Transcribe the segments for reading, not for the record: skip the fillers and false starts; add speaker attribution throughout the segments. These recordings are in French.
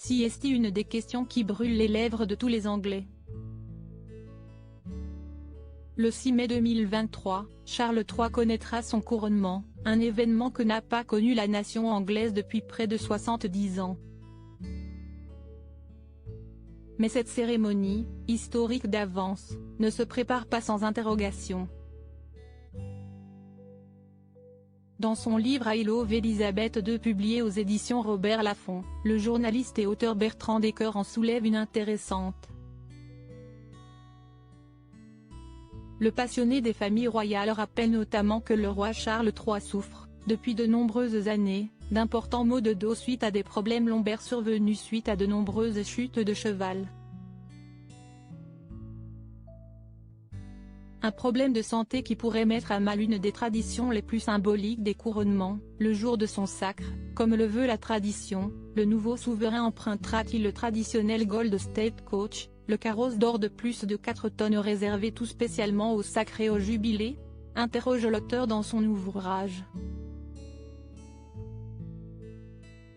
Speaker 1: C'est une des questions qui brûlent les lèvres de tous les Anglais. Le 6 mai 2023, Charles III connaîtra son couronnement, un événement que n'a pas connu la nation anglaise depuis près de 70 ans. Mais cette cérémonie, historique d'avance, ne se prépare pas sans interrogation. Dans son livre I Love Elizabeth II publié aux éditions Robert Laffont, le journaliste et auteur Bertrand Decker en soulève une intéressante. Le passionné des familles royales rappelle notamment que le roi Charles III souffre, depuis de nombreuses années, d'importants maux de dos suite à des problèmes lombaires survenus suite à de nombreuses chutes de cheval. Un problème de santé qui pourrait mettre à mal une des traditions les plus symboliques des couronnements, le jour de son sacre, comme le veut la tradition. Le nouveau souverain empruntera-t-il le traditionnel Gold State Coach, le carrosse d'or de plus de 4 tonnes réservé tout spécialement au sacre et au jubilé? Interroge l'auteur dans son ouvrage.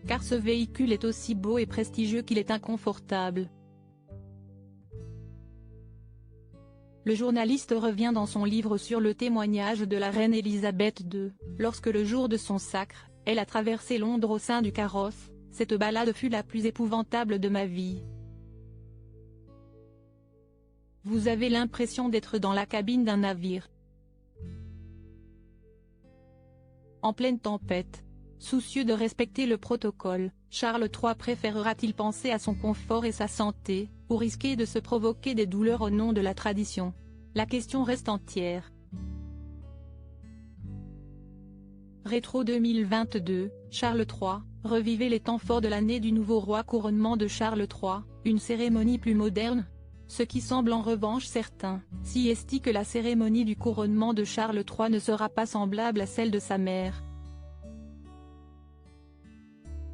Speaker 1: Car ce véhicule est aussi beau et prestigieux qu'il est inconfortable. Le journaliste revient dans son livre sur le témoignage de la reine Elisabeth II, lorsque le jour de son sacre, elle a traversé Londres au sein du carrosse. Cette balade fut la plus épouvantable de ma vie. Vous avez l'impression d'être dans la cabine d'un navire. En pleine tempête. Soucieux de respecter le protocole, Charles III préférera-t-il penser à son confort et sa santé, ou risquer de se provoquer des douleurs au nom de la tradition? La question reste entière. Rétro 2022, Charles III, revivez les temps forts de l'année du nouveau roi. Couronnement de Charles III, une cérémonie plus moderne? Ce qui semble en revanche certain, c'est que la cérémonie du couronnement de Charles III ne sera pas semblable à celle de sa mère.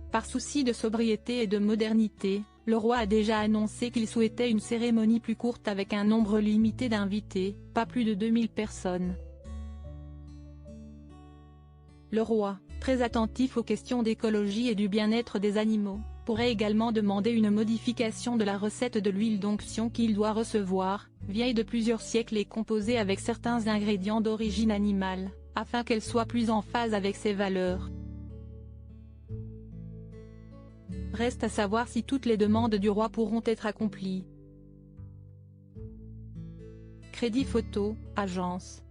Speaker 1: Par souci de sobriété et de modernité, le roi a déjà annoncé qu'il souhaitait une cérémonie plus courte avec un nombre limité d'invités, pas plus de 2000 personnes. Le roi, très attentif aux questions d'écologie et du bien-être des animaux, pourrait également demander une modification de la recette de l'huile d'onction qu'il doit recevoir, vieille de plusieurs siècles et composée avec certains ingrédients d'origine animale, afin qu'elle soit plus en phase avec ses valeurs. Reste à savoir si toutes les demandes du roi pourront être accomplies. Crédit Photo, agence.